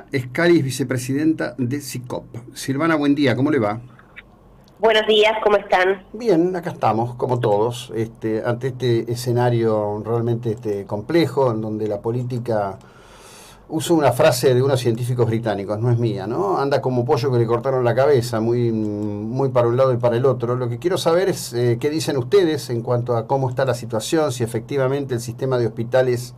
Silvana Escaris, vicepresidenta de SICOP. Silvana, buen día, ¿cómo le va? Buenos días, ¿cómo están? Bien, acá estamos, como todos, ante este escenario realmente complejo, en donde la política, uso una frase de unos científicos británicos, no es mía, ¿no? Anda como pollo que le cortaron la cabeza, muy para un lado y para el otro. Lo que quiero saber es qué dicen ustedes en cuanto a cómo está la situación, si efectivamente el sistema de hospitales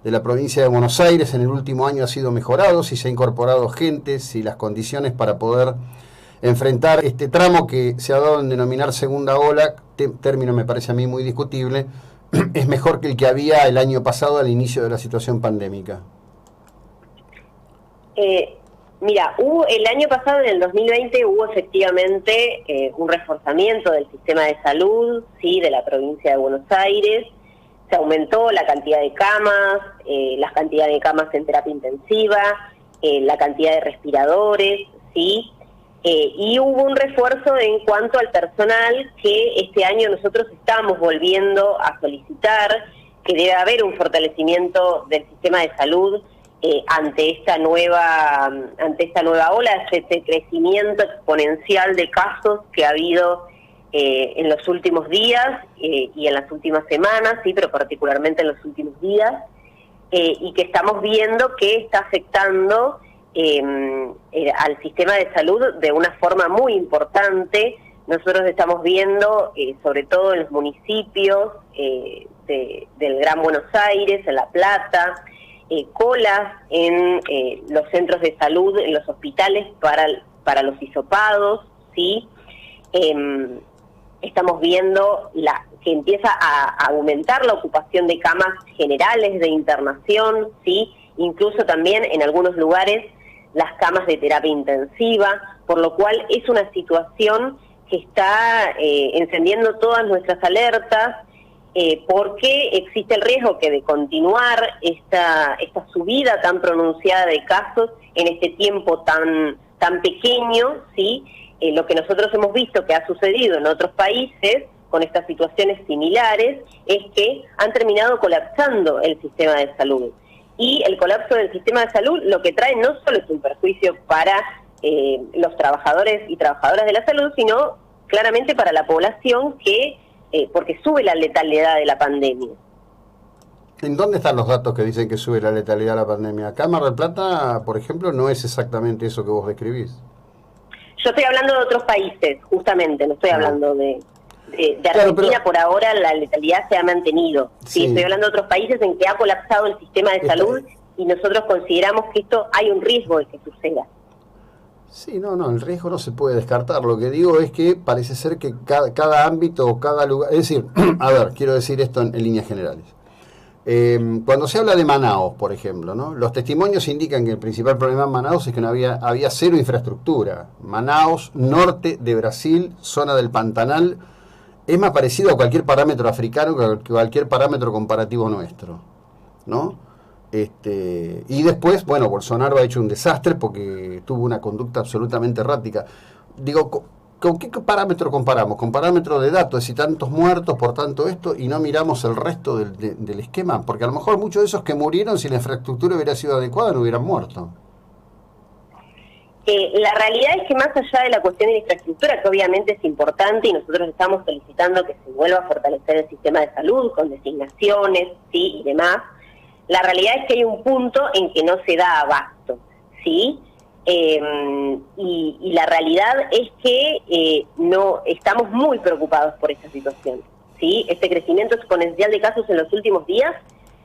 de la provincia de Buenos Aires en el último año ha sido mejorado, si se ha incorporado gente, si las condiciones para poder enfrentar este tramo que se ha dado en denominar segunda ola, término me parece a mí muy discutible, es mejor que el que había el año pasado al inicio de la situación pandémica. Mira, el año pasado, en el 2020, hubo efectivamente un reforzamiento del sistema de salud, sí, de la provincia de Buenos Aires. Se aumentó la cantidad de camas, la cantidad de camas en terapia intensiva, la cantidad de respiradores, sí. Y hubo un refuerzo en cuanto al personal que este año nosotros estamos volviendo a solicitar, que debe haber un fortalecimiento del sistema de salud ante esta nueva ola, este crecimiento exponencial de casos que ha habido en los últimos días y en las últimas semanas, sí, pero particularmente en los últimos días, y que estamos viendo que está afectando al sistema de salud de una forma muy importante. Nosotros estamos viendo, sobre todo en los municipios del Gran Buenos Aires, en La Plata, colas en los centros de salud, en los hospitales para los hisopados, ¿sí? Estamos viendo que empieza a aumentar la ocupación de camas generales de internación, ¿sí? Incluso también en algunos lugares las camas de terapia intensiva, por lo cual es una situación que está encendiendo todas nuestras alertas, porque existe el riesgo que de continuar esta subida tan pronunciada de casos en este tiempo tan pequeño, ¿sí? Lo que nosotros hemos visto que ha sucedido en otros países con estas situaciones similares es que han terminado colapsando el sistema de salud. Y el colapso del sistema de salud lo que trae no solo es un perjuicio para los trabajadores y trabajadoras de la salud, sino claramente para la población porque sube la letalidad de la pandemia. ¿En dónde están los datos que dicen que sube la letalidad de la pandemia? Acá en Mar del Plata, por ejemplo, no es exactamente eso que vos describís. Yo estoy hablando de otros países, justamente, no estoy hablando de Argentina. Claro, pero por ahora la letalidad se ha mantenido. Sí, estoy hablando de otros países en que ha colapsado el sistema de salud y nosotros consideramos que esto hay un riesgo de que suceda. Sí, no, el riesgo no se puede descartar. Lo que digo es que parece ser que cada ámbito o cada lugar... Es decir, a ver, quiero decir esto en líneas generales. Cuando se habla de Manaos, por ejemplo, ¿no? Los testimonios indican que el principal problema en Manaos es que había cero infraestructura. Manaos, norte de Brasil, zona del Pantanal, es más parecido a cualquier parámetro africano que cualquier parámetro comparativo nuestro, ¿no? Y después, bueno, Bolsonaro ha hecho un desastre porque tuvo una conducta absolutamente errática. Digo, ¿con qué parámetro comparamos? Con parámetros de datos, y tantos muertos por tanto esto, y no miramos el resto del esquema, porque a lo mejor muchos de esos que murieron, si la infraestructura hubiera sido adecuada, no hubieran muerto. La realidad es que más allá de la cuestión de la infraestructura, que obviamente es importante, y nosotros estamos solicitando que se vuelva a fortalecer el sistema de salud con designaciones, sí, y demás, la realidad es que hay un punto en que no se da abasto, ¿sí? Y la realidad es que no estamos muy preocupados por esta situación, ¿sí? Este crecimiento exponencial de casos en los últimos días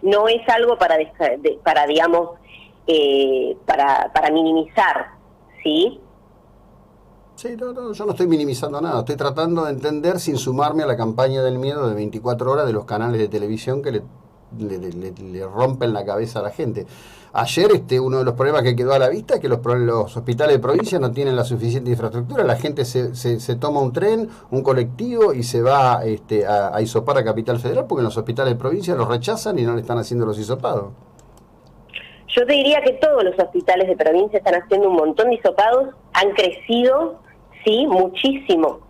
no es algo para minimizar, ¿sí? Sí, no, yo no estoy minimizando nada, estoy tratando de entender sin sumarme a la campaña del miedo de 24 horas de los canales de televisión que le rompen la cabeza a la gente. Ayer uno de los problemas que quedó a la vista es que los hospitales de provincia no tienen la suficiente infraestructura, la gente se toma un tren, un colectivo y se va a hisopar a Capital Federal porque en los hospitales de provincia los rechazan y no le están haciendo los hisopados. Yo te diría que todos los hospitales de provincia están haciendo un montón de hisopados, han crecido, sí, muchísimo.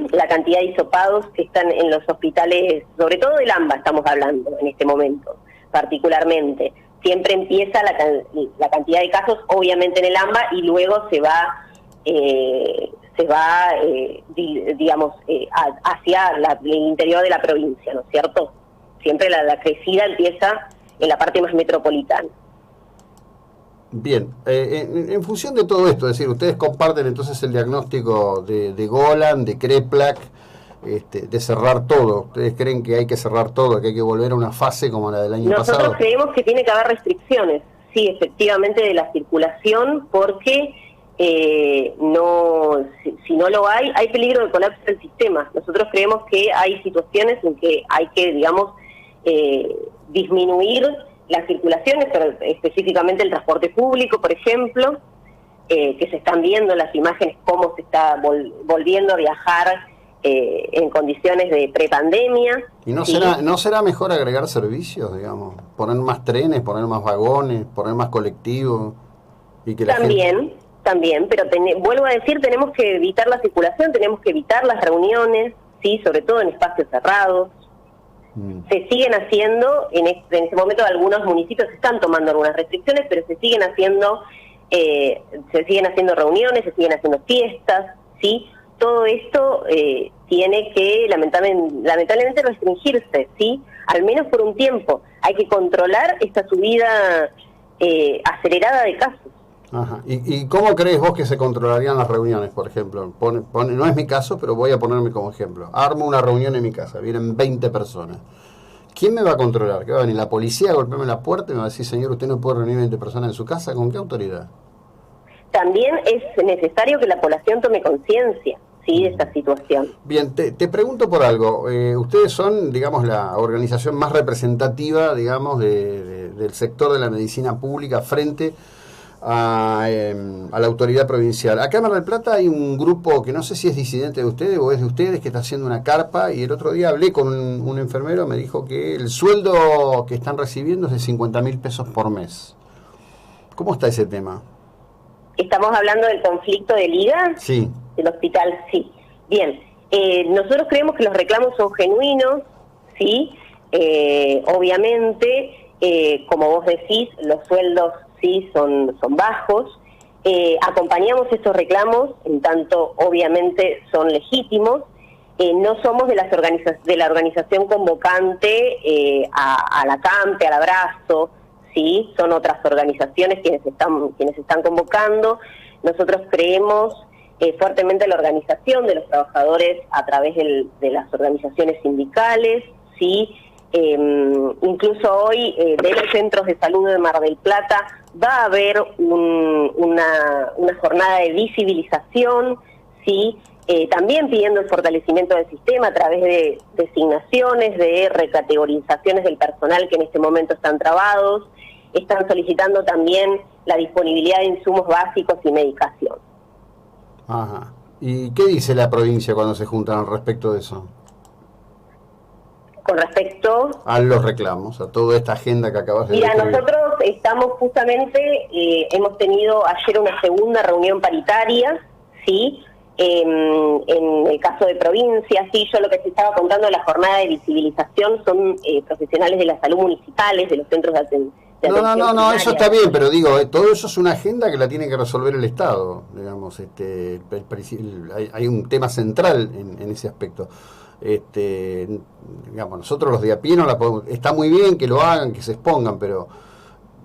La cantidad de hisopados que están en los hospitales, sobre todo del AMBA estamos hablando en este momento, particularmente. siempre empieza la cantidad de casos, obviamente en el AMBA, y luego se va digamos, hacia el interior de la provincia, ¿no es cierto? Siempre la crecida empieza en la parte más metropolitana. Bien, en función de todo esto, es decir, ustedes comparten entonces el diagnóstico de Golan, de Kreplak, de cerrar todo. ¿Ustedes creen que hay que cerrar todo, que hay que volver a una fase como la del año pasado? Nosotros creemos que tiene que haber restricciones, sí, efectivamente, de la circulación, porque si no lo hay peligro de colapso del sistema. Nosotros creemos que hay situaciones en que hay que, digamos, disminuir las circulaciones, pero específicamente el transporte público, por ejemplo, que se están viendo las imágenes cómo se está volviendo a viajar en condiciones de prepandemia. ¿Y no, ¿sí? ¿No será mejor agregar servicios, digamos? Poner más trenes, poner más vagones, poner más colectivos. Y que También, pero vuelvo a decir, tenemos que evitar la circulación, tenemos que evitar las reuniones, sí, sobre todo en espacios cerrados. Se siguen haciendo, en este momento algunos municipios están tomando algunas restricciones, pero se siguen haciendo reuniones, se siguen haciendo fiestas, ¿sí? Todo esto tiene que lamentablemente restringirse, ¿sí? Al menos por un tiempo. Hay que controlar esta subida acelerada de casos. Ajá. ¿Y cómo crees vos que se controlarían las reuniones, por ejemplo? No es mi caso, pero voy a ponerme como ejemplo. Armo una reunión en mi casa, vienen 20 personas. ¿Quién me va a controlar? ¿Qué va a venir la policía a golpearme la puerta y me va a decir, señor, usted no puede reunir 20 personas en su casa? ¿Con qué autoridad? También es necesario que la población tome conciencia, ¿sí?, de esta situación. Bien, te pregunto por algo. Ustedes son, digamos, la organización más representativa, digamos, del sector de la medicina pública frente a la autoridad provincial. Acá en Mar del Plata hay un grupo que no sé si es disidente de ustedes o es de ustedes, que está haciendo una carpa, y el otro día hablé con un enfermero, me dijo que el sueldo que están recibiendo es de 50.000 pesos por mes. ¿Cómo está ese tema? ¿Estamos hablando del conflicto de liga? Sí. Del hospital, sí. Bien, nosotros creemos que los reclamos son genuinos, ¿sí? Obviamente, como vos decís, los sueldos sí son bajos. Acompañamos estos reclamos, en tanto obviamente son legítimos. No somos de la organización convocante a la CAMPE, al Abrazo, ¿sí? Son otras organizaciones quienes están convocando. Nosotros creemos fuertemente en la organización de los trabajadores a través de las organizaciones sindicales, ¿sí? Incluso hoy de los centros de salud de Mar del Plata va a haber una jornada de visibilización, ¿sí? También pidiendo el fortalecimiento del sistema a través de designaciones, de recategorizaciones del personal que en este momento están trabados. Están solicitando también la disponibilidad de insumos básicos y medicación. Ajá. ¿Y qué dice la provincia cuando se juntan al respecto de eso? Con respecto a los reclamos, a toda esta agenda que acabas de decir. Mira, nosotros estamos justamente, hemos tenido ayer una segunda reunión paritaria, ¿sí? En el caso de provincia, sí, yo lo que te estaba contando de la jornada de visibilización son profesionales de la salud municipales, de los centros de atención. No, eso está bien, pero digo, todo eso es una agenda que la tiene que resolver el Estado, digamos, hay un tema central en ese aspecto. Digamos, nosotros los de a pie no la podemos, está muy bien que lo hagan, que se expongan, pero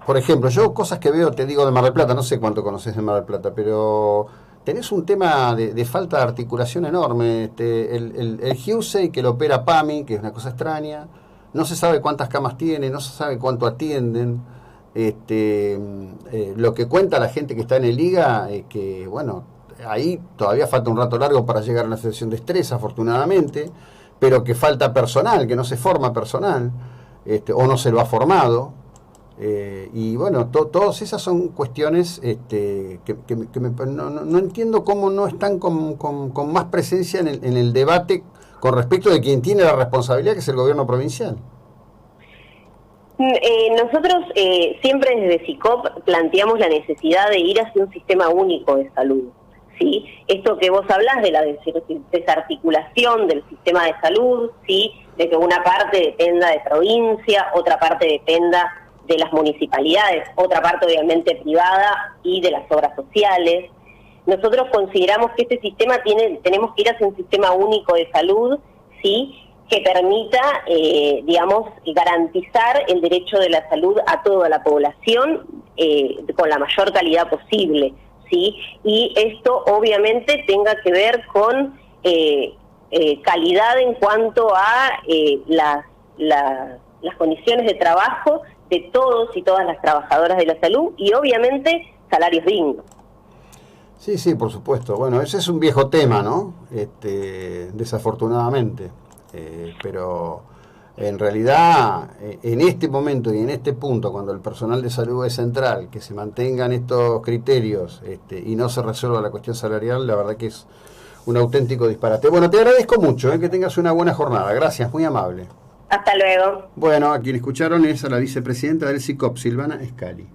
por ejemplo, yo cosas que veo, te digo, de Mar del Plata, no sé cuánto conoces de Mar del Plata, pero tenés un tema de falta de articulación enorme. El Husey, que lo opera PAMI, que es una cosa extraña, no se sabe cuántas camas tiene, no se sabe cuánto atienden. Lo que cuenta la gente que está en el IGA es que, bueno, ahí todavía falta un rato largo para llegar a una situación de estrés, afortunadamente, pero que falta personal, que no se forma personal, o no se lo ha formado. Y bueno, todas esas son cuestiones no entiendo cómo no están con más presencia en el debate con respecto de quien tiene la responsabilidad, que es el gobierno provincial. Nosotros siempre desde SICOP planteamos la necesidad de ir hacia un sistema único de salud, ¿sí? Esto que vos hablás de la desarticulación del sistema de salud, ¿sí? De que una parte dependa de provincia, otra parte dependa de las municipalidades, otra parte obviamente privada y de las obras sociales. Nosotros consideramos que este sistema tenemos que ir hacia un sistema único de salud, ¿sí?, que permita, digamos, garantizar el derecho de la salud a toda la población con la mayor calidad posible, ¿sí? Y esto obviamente tenga que ver con calidad en cuanto a las condiciones de trabajo de todos y todas las trabajadoras de la salud y obviamente salarios dignos. Sí, sí, por supuesto. Bueno, ese es un viejo tema, ¿no? Desafortunadamente. Pero en realidad, en este momento y en este punto, cuando el personal de salud es central, que se mantengan estos criterios y no se resuelva la cuestión salarial, la verdad que es un auténtico disparate. Bueno, te agradezco mucho, que tengas una buena jornada. Gracias, muy amable. Hasta luego. Bueno, a quien escucharon es a la vicepresidenta del SICOP, Silvana Scali.